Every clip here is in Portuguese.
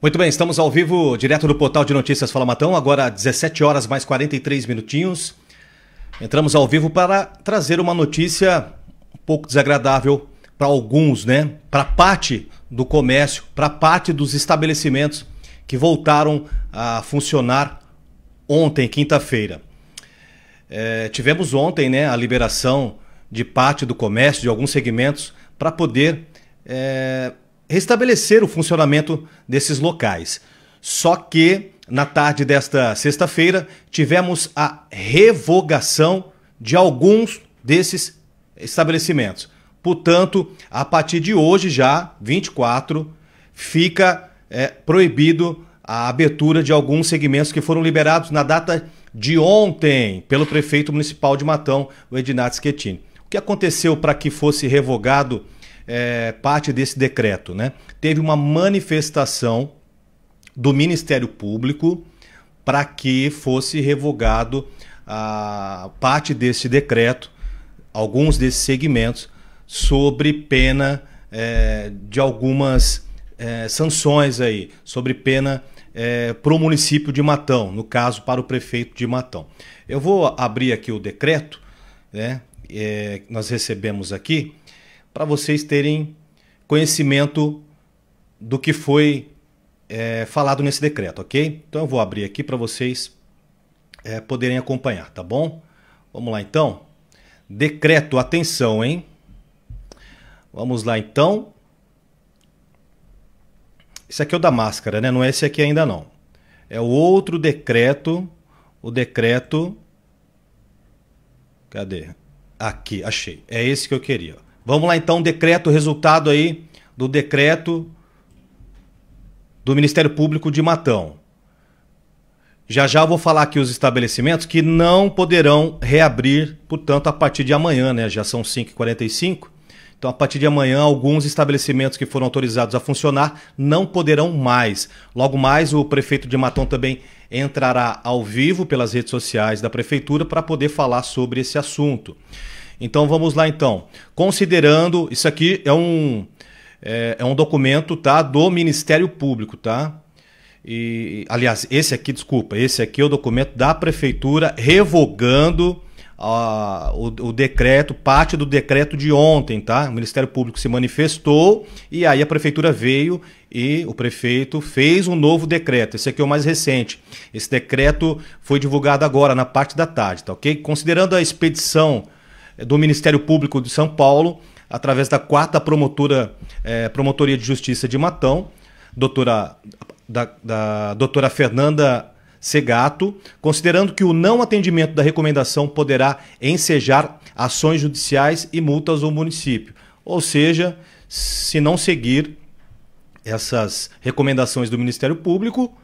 Muito bem, estamos ao vivo, direto do portal de notícias Fala Matão, agora 17 horas mais 43 minutinhos. Entramos ao vivo para trazer uma notícia um pouco desagradável para alguns, né? Para parte do comércio, para parte dos estabelecimentos que voltaram a funcionar ontem, quinta-feira. Tivemos ontem, né, a liberação de parte do comércio, de alguns segmentos, para poder restabelecer o funcionamento desses locais. Só que, na tarde desta sexta-feira, tivemos a revogação de alguns desses estabelecimentos. Portanto, a partir de hoje, já, 24, fica proibido a abertura de alguns segmentos que foram liberados na data de ontem pelo prefeito municipal de Matão, o Edinardo Schettini. O que aconteceu para que fosse revogado parte desse decreto, né? Teve uma manifestação do Ministério Público para que fosse revogado a parte desse decreto, alguns desses segmentos, sobre pena de algumas sanções aí, sobre pena para o município de Matão, no caso para o prefeito de Matão. Eu vou abrir aqui o decreto, né? Nós recebemos aqui, para vocês terem conhecimento do que foi falado nesse decreto, ok? Então eu vou abrir aqui para vocês poderem acompanhar, tá bom? Vamos lá então. Decreto, atenção, hein? Vamos lá então. Esse aqui é o da máscara, né? Não é esse aqui ainda não. É o outro decreto, o decreto... Cadê? Aqui, achei. É esse que eu queria. Vamos lá então, decreto, resultado aí do decreto do Ministério Público de Matão. Já já eu vou falar aqui os estabelecimentos que não poderão reabrir, portanto, a partir de amanhã, né? Já são 5h45. Então, a partir de amanhã, alguns estabelecimentos que foram autorizados a funcionar não poderão mais. Logo mais, o prefeito de Matão também entrará ao vivo pelas redes sociais da prefeitura para poder falar sobre esse assunto. Então, vamos lá então. Considerando, isso aqui é um documento, tá, do Ministério Público, tá? Aliás, esse aqui é o documento da prefeitura revogando o decreto, parte do decreto de ontem, tá? O Ministério Público se manifestou e aí a prefeitura veio e o prefeito fez um novo decreto. Esse aqui é o mais recente. Esse decreto foi divulgado agora, na parte da tarde, tá ok? Considerando a expedição do Ministério Público de São Paulo, através da 4ª Promotoria de Justiça de Matão, da doutora Fernanda Segato, considerando que o não atendimento da recomendação poderá ensejar ações judiciais e multas ao município. Ou seja, se não seguir essas recomendações do Ministério Público,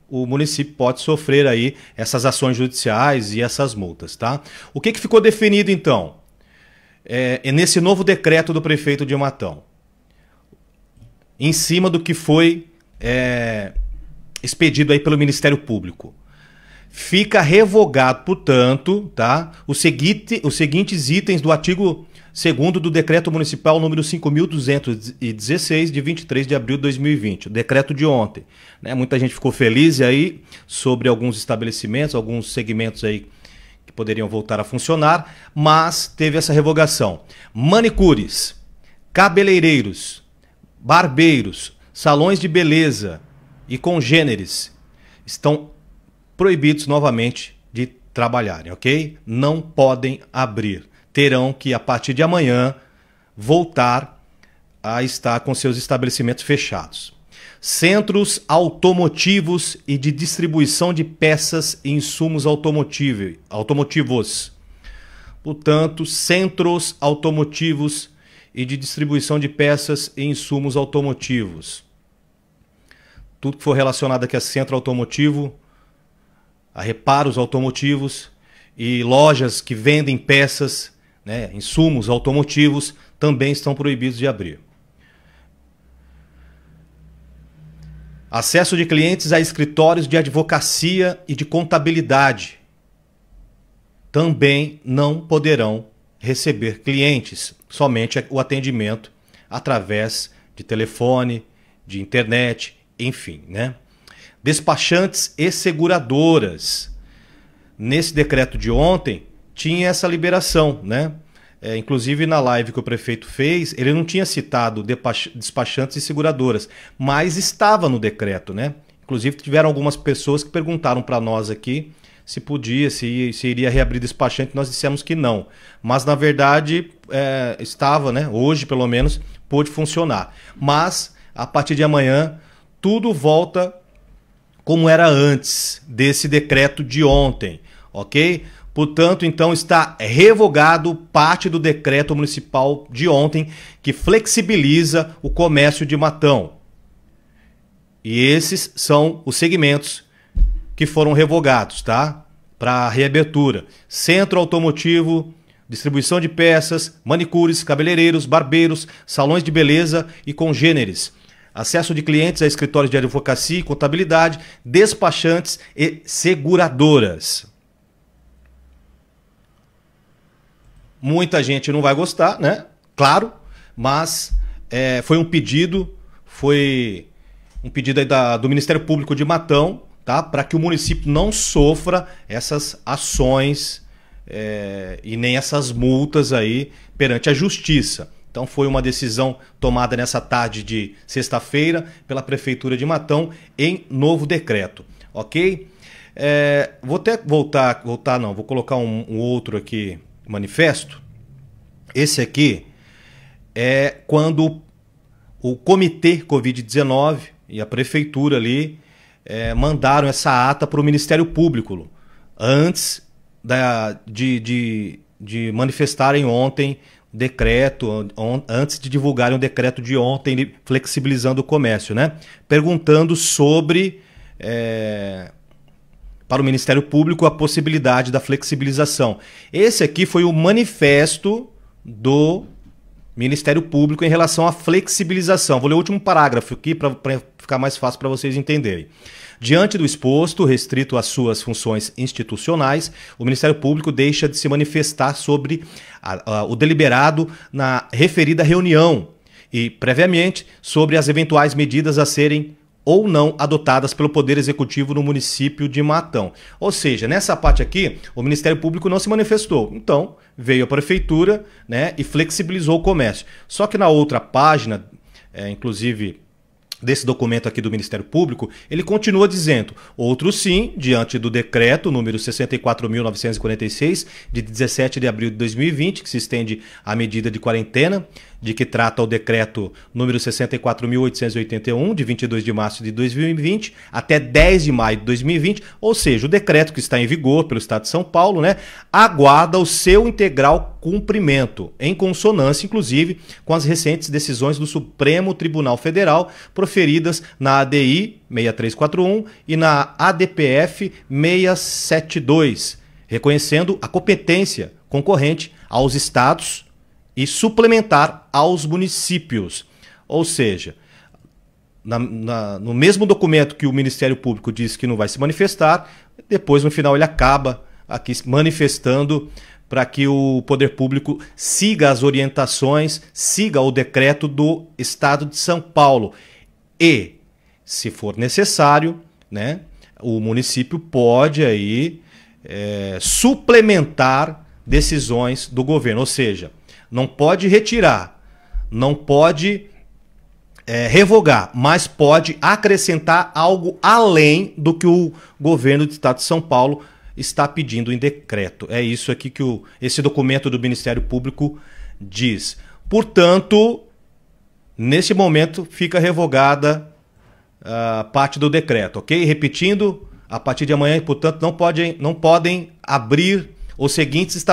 o município pode sofrer aí essas ações judiciais e essas multas, tá? O que ficou definido então? Nesse novo decreto do prefeito de Matão, em cima do que foi expedido aí pelo Ministério Público. Fica revogado, portanto, tá, os seguintes itens do artigo 2º do Decreto Municipal número 5.216, de 23 de abril de 2020, o decreto de ontem. Né? Muita gente ficou feliz aí sobre alguns estabelecimentos, alguns segmentos aí que poderiam voltar a funcionar, mas teve essa revogação. Manicures, cabeleireiros, barbeiros, salões de beleza e congêneres estão proibidos novamente de trabalharem, ok? Não podem abrir. Terão que, a partir de amanhã, voltar a estar com seus estabelecimentos fechados. Centros automotivos e de distribuição de peças e insumos automotivos. Portanto, centros automotivos e de distribuição de peças e insumos automotivos. Tudo que for relacionado aqui a centro automotivo, a reparos automotivos e lojas que vendem peças, né, insumos automotivos, também estão proibidos de abrir. Acesso de clientes a escritórios de advocacia e de contabilidade também não poderão receber clientes, somente o atendimento através de telefone, de internet enfim, né? Despachantes e seguradoras. Nesse decreto de ontem, tinha essa liberação, né? Inclusive na live que o prefeito fez, ele não tinha citado despachantes e seguradoras, mas estava no decreto, né? Inclusive tiveram algumas pessoas que perguntaram para nós aqui se podia, se iria reabrir despachante, nós dissemos que não. Mas na verdade estava, né? Hoje pelo menos, pôde funcionar. Mas a partir de amanhã, tudo volta como era antes desse decreto de ontem, ok? Portanto, então está revogado parte do decreto municipal de ontem que flexibiliza o comércio de Matão. E esses são os segmentos que foram revogados, tá? Para reabertura. Centro automotivo, distribuição de peças, manicures, cabeleireiros, barbeiros, salões de beleza e congêneres. Acesso de clientes a escritórios de advocacia e contabilidade, despachantes e seguradoras. Muita gente não vai gostar, né? Claro, mas foi um pedido aí do Ministério Público de Matão, tá? Para que o município não sofra essas ações e nem essas multas aí perante a justiça. Então foi uma decisão tomada nessa tarde de sexta-feira pela Prefeitura de Matão em novo decreto, ok? Vou até vou colocar um outro aqui, manifesto. Esse aqui é quando o Comitê Covid-19 e a Prefeitura ali mandaram essa ata para o Ministério Público antes de manifestarem ontem decreto, antes de divulgarem o decreto de ontem flexibilizando o comércio, né? Perguntando sobre para o Ministério Público a possibilidade da flexibilização. Esse aqui foi o manifesto do Ministério Público em relação à flexibilização. Vou ler o último parágrafo aqui para ficar mais fácil para vocês entenderem. Diante do exposto, restrito às suas funções institucionais, o Ministério Público deixa de se manifestar sobre o deliberado na referida reunião e, previamente, sobre as eventuais medidas a serem ou não adotadas pelo Poder Executivo no município de Matão. Ou seja, nessa parte aqui, o Ministério Público não se manifestou. Então, veio a Prefeitura, né, e flexibilizou o comércio. Só que na outra página, inclusive desse documento aqui do Ministério Público, ele continua dizendo: outros sim, diante do decreto número 64.946, de 17 de abril de 2020, que se estende à medida de quarentena, de que trata o decreto número 64.881, de 22 de março de 2020, até 10 de maio de 2020, ou seja, o decreto que está em vigor pelo Estado de São Paulo, né, aguarda o seu integral cumprimento, em consonância, inclusive, com as recentes decisões do Supremo Tribunal Federal, proferidas na ADI 6341 e na ADPF 672, reconhecendo a competência concorrente aos estados e suplementar aos municípios. Ou seja, no mesmo documento que o Ministério Público diz que não vai se manifestar, depois no final ele acaba aqui manifestando para que o Poder Público siga as orientações, siga o decreto do Estado de São Paulo. E, se for necessário, né, o município pode aí suplementar decisões do governo, ou seja, não pode retirar, não pode revogar, mas pode acrescentar algo além do que o governo do Estado de São Paulo está pedindo em decreto. É isso aqui que esse documento do Ministério Público diz. Portanto, nesse momento fica revogada parte do decreto, ok? Repetindo, a partir de amanhã, portanto, não podem abrir os seguintes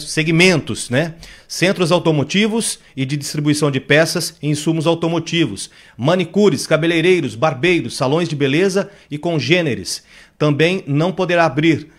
segmentos, né? Centros automotivos e de distribuição de peças e insumos automotivos, manicures, cabeleireiros, barbeiros, salões de beleza e congêneres. Também não poderá abrir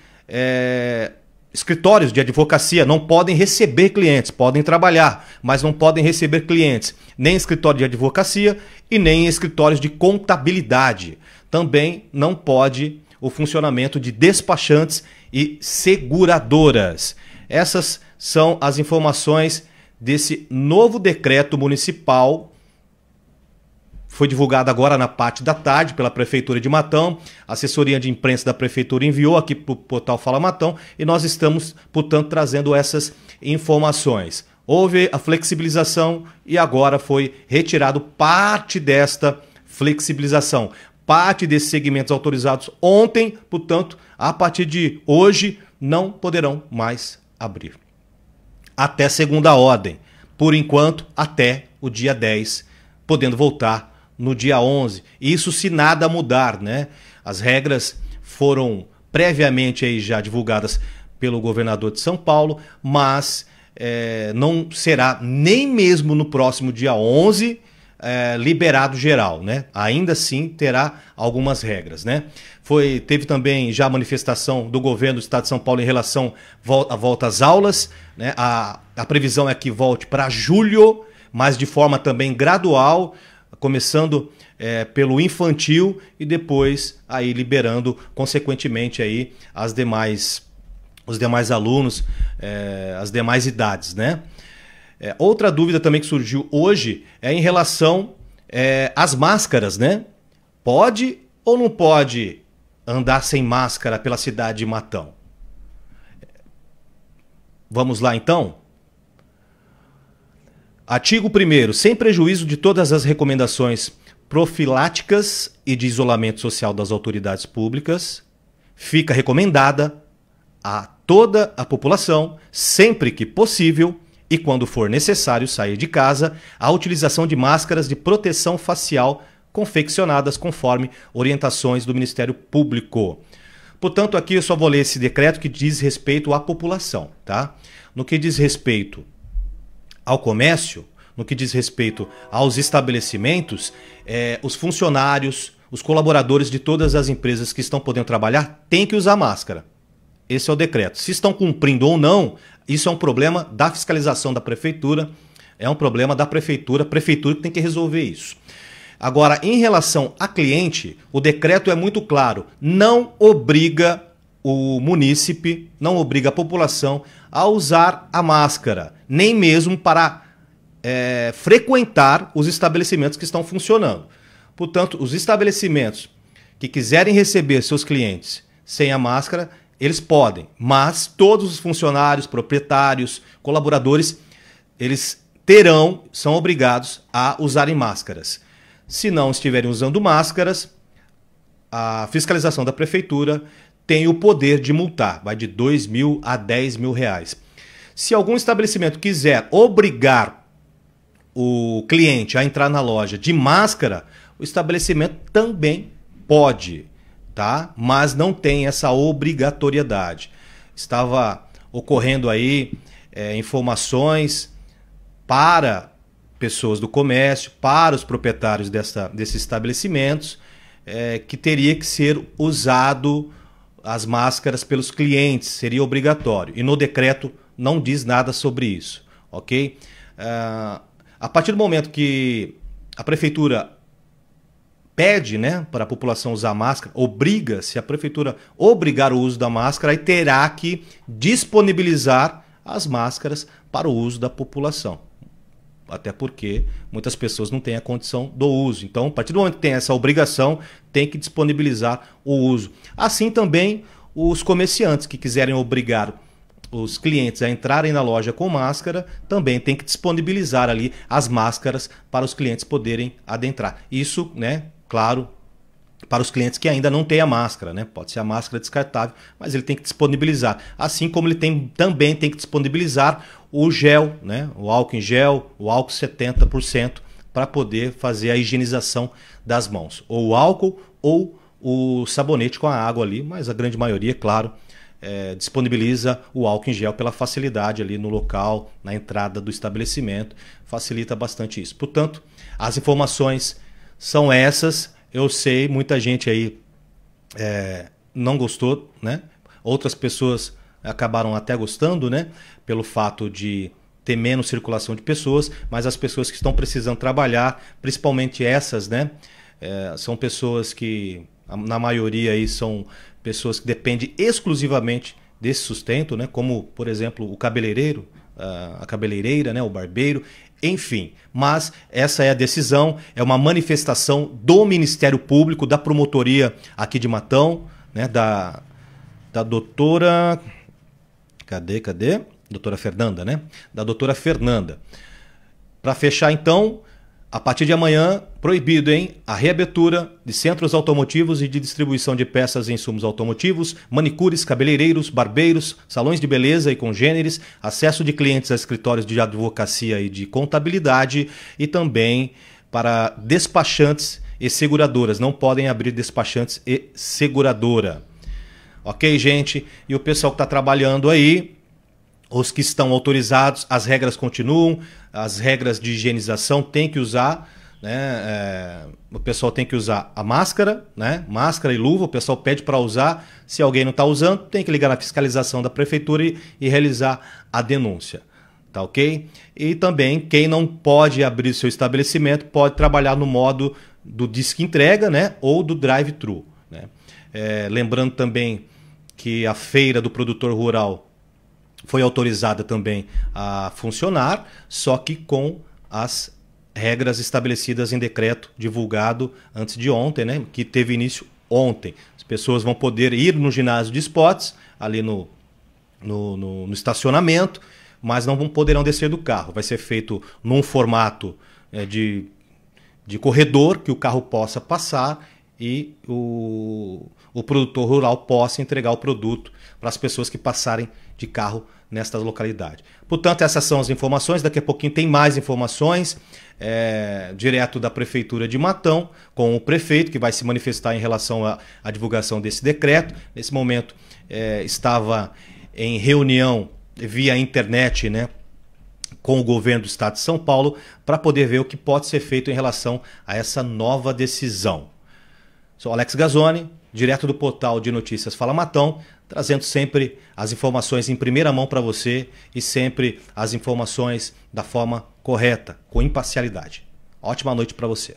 escritórios de advocacia, não podem receber clientes, podem trabalhar, mas não podem receber clientes, nem escritório de advocacia e nem escritórios de contabilidade. Também não pode o funcionamento de despachantes e seguradoras. Essas são as informações desse novo decreto municipal Foi divulgado agora na parte da tarde pela Prefeitura de Matão. A assessoria de imprensa da Prefeitura enviou aqui para o portal Fala Matão e nós estamos, portanto, trazendo essas informações. Houve a flexibilização e agora foi retirado parte desta flexibilização. Parte desses segmentos autorizados ontem, portanto, a partir de hoje, não poderão mais abrir. Até segunda ordem. Por enquanto, até o dia 10, podendo voltar no dia 11. Isso se nada mudar, né? As regras foram previamente aí já divulgadas pelo governador de São Paulo, mas não será nem mesmo no próximo dia 11 liberado geral, né? Ainda assim terá algumas regras, né? Teve também já a manifestação do governo do estado de São Paulo em relação à volta às aulas, né? A previsão é que volte para julho, mas de forma também gradual, começando pelo infantil e depois aí liberando consequentemente aí os demais alunos, as demais idades, né? Outra dúvida também que surgiu hoje é em relação às máscaras, né? Pode ou não pode andar sem máscara pela cidade de Matão? Vamos lá então? Artigo 1º. Sem prejuízo de todas as recomendações profiláticas e de isolamento social das autoridades públicas, fica recomendada a toda a população, sempre que possível, e quando for necessário sair de casa, a utilização de máscaras de proteção facial confeccionadas conforme orientações do Ministério Público. Portanto, aqui eu só vou ler esse decreto que diz respeito à população, tá? No que diz respeito ao comércio, no que diz respeito aos estabelecimentos, os funcionários, os colaboradores de todas as empresas que estão podendo trabalhar têm que usar máscara. Esse é o decreto. Se estão cumprindo ou não, isso é um problema da fiscalização da prefeitura, é um problema da prefeitura que tem que resolver isso. Agora, em relação a cliente, o decreto é muito claro, não obriga o munícipe, não obriga a população a usar a máscara, nem mesmo para frequentar os estabelecimentos que estão funcionando. Portanto, os estabelecimentos que quiserem receber seus clientes sem a máscara, eles podem, mas todos os funcionários, proprietários, colaboradores, eles são obrigados a usarem máscaras. Se não estiverem usando máscaras, a fiscalização da prefeitura tem o poder de multar, vai de R$2.000 a R$10.000. Se algum estabelecimento quiser obrigar o cliente a entrar na loja de máscara, o estabelecimento também pode, tá? Mas não tem essa obrigatoriedade. Estava ocorrendo aí informações para pessoas do comércio, para os proprietários desses estabelecimentos, que teria que ser usado as máscaras pelos clientes, seria obrigatório. E no decreto não diz nada sobre isso, ok? A partir do momento que a prefeitura pede, né, para a população usar máscara, se a prefeitura obrigar o uso da máscara, aí terá que disponibilizar as máscaras para o uso da população. Até porque muitas pessoas não têm a condição do uso. Então, a partir do momento que tem essa obrigação, tem que disponibilizar o uso. Assim também os comerciantes que quiserem obrigar os clientes a entrarem na loja com máscara, também tem que disponibilizar ali as máscaras para os clientes poderem adentrar. Isso, né, claro, para os clientes que ainda não têm a máscara, né? Pode ser a máscara descartável, mas ele tem que disponibilizar. Assim como ele também tem que disponibilizar o gel, né? O álcool em gel, o álcool 70%, para poder fazer a higienização das mãos. Ou o álcool ou o sabonete com a água ali, mas a grande maioria, claro, disponibiliza o álcool em gel pela facilidade ali no local, na entrada do estabelecimento, facilita bastante isso. Portanto, as informações são essas. Eu sei, muita gente aí não gostou, né? Outras pessoas acabaram até gostando, né? Pelo fato de ter menos circulação de pessoas, mas as pessoas que estão precisando trabalhar, principalmente essas, né? São pessoas que, na maioria aí, são pessoas que dependem exclusivamente desse sustento, né? Como, por exemplo, o cabeleireiro, a cabeleireira, né? O barbeiro. enfim. Mas essa é a decisão, é uma manifestação do Ministério Público, da promotoria aqui de Matão, né, da doutora... Cadê? Doutora Fernanda, né? Da doutora Fernanda. Para fechar, então, a partir de amanhã, proibido, hein? A reabertura de centros automotivos e de distribuição de peças e insumos automotivos, manicures, cabeleireiros, barbeiros, salões de beleza e congêneres, acesso de clientes a escritórios de advocacia e de contabilidade e também para despachantes e seguradoras. Não podem abrir despachantes e seguradora. Ok, gente? E o pessoal que está trabalhando aí, os que estão autorizados, as regras continuam, as regras de higienização tem que usar, né? O pessoal tem que usar a máscara, né? Máscara e luva, o pessoal pede para usar. Se alguém não está usando, tem que ligar na fiscalização da prefeitura e realizar a denúncia. Tá ok? E também, quem não pode abrir seu estabelecimento, pode trabalhar no modo do disque entrega, né? Ou do drive-thru, né? Lembrando também que a feira do produtor rural foi autorizada também a funcionar, só que com as regras estabelecidas em decreto divulgado antes de ontem, né, que teve início ontem. As pessoas vão poder ir no ginásio de esportes, ali no estacionamento, mas não poderão descer do carro. Vai ser feito num formato de corredor, que o carro possa passar e o produtor rural possa entregar o produto para as pessoas que passarem de carro nesta localidade. Portanto, essas são as informações. Daqui a pouquinho tem mais informações direto da Prefeitura de Matão, com o prefeito, que vai se manifestar em relação à divulgação desse decreto. Nesse momento, estava em reunião via internet, né, com o governo do estado de São Paulo, para poder ver o que pode ser feito em relação a essa nova decisão. Sou Alex Gazzoni, direto do portal de notícias Fala Matão, trazendo sempre as informações em primeira mão para você e sempre as informações da forma correta, com imparcialidade. Ótima noite para você.